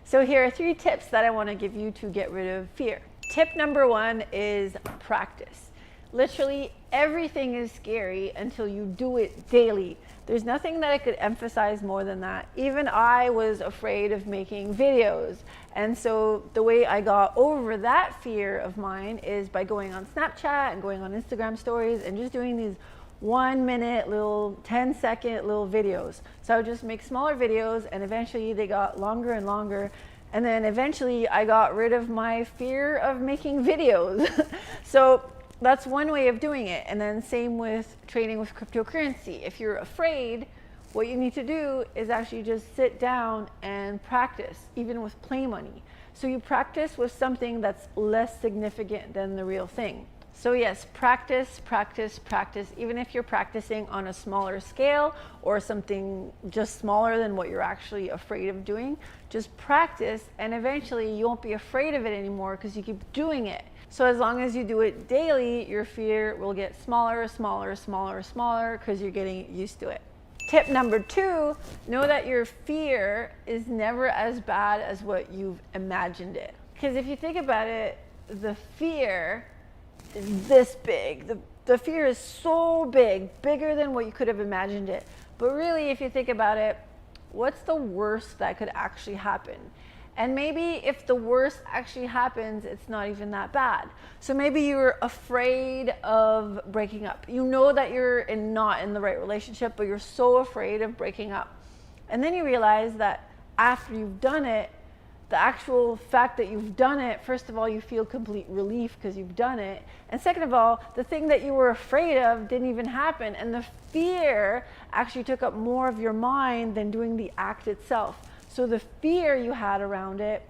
So here are 3 tips that I want to give you to get rid of fear. Tip number 1 is practice. Literally everything is scary until you do it daily. There's nothing that I could emphasize more than that. Even I was afraid of making videos. And so the way I got over that fear of mine is by going on Snapchat and going on Instagram stories and just doing these 1-minute little 10-second little videos. So I would just make smaller videos, and eventually they got longer and longer. And then eventually I got rid of my fear of making videos. So that's one way of doing it. And then same with trading with cryptocurrency. If you're afraid, what you need to do is actually just sit down and practice, even with play money. So you practice with something that's less significant than the real thing. So yes, practice, practice, practice. Even if you're practicing on a smaller scale or something just smaller than what you're actually afraid of doing, just practice, and eventually you won't be afraid of it anymore because you keep doing it. So as long as you do it daily, your fear will get smaller, smaller, smaller, smaller because you're getting used to it. Tip number 2, know that your fear is never as bad as what you've imagined it. Because if you think about it, the fear is this big. The fear is so big, bigger than what you could have imagined it. But really, if you think about it, what's the worst that could actually happen? And maybe if the worst actually happens, it's not even that bad. So maybe you're afraid of breaking up. You know that you're not in the right relationship, but you're so afraid of breaking up. And then you realize that after you've done it, the actual fact that you've done it, first of all, you feel complete relief because you've done it. And second of all, the thing that you were afraid of didn't even happen. And the fear actually took up more of your mind than doing the act itself. So the fear you had around it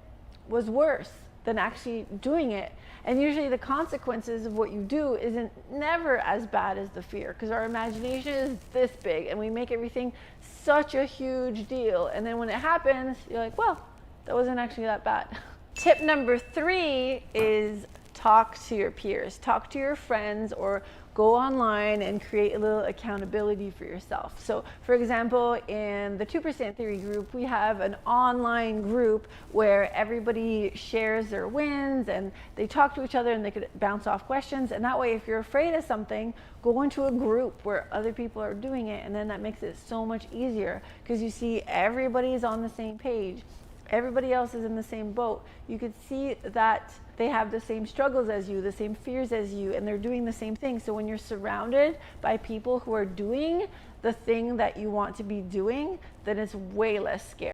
was worse than actually doing it. And usually the consequences of what you do isn't never as bad as the fear, because our imagination is this big and we make everything such a huge deal. And then when it happens, you're like, well, that wasn't actually that bad. Tip number 3 is talk to your peers, talk to your friends, or go online and create a little accountability for yourself. So for example, in the 2% Theory group, we have an online group where everybody shares their wins and they talk to each other and they could bounce off questions. And that way, if you're afraid of something, go into a group where other people are doing it. And then that makes it so much easier because you see everybody's on the same page. Everybody else is in the same boat. You could see that they have the same struggles as you, the same fears as you, and they're doing the same thing. So when you're surrounded by people who are doing the thing that you want to be doing, then it's way less scary.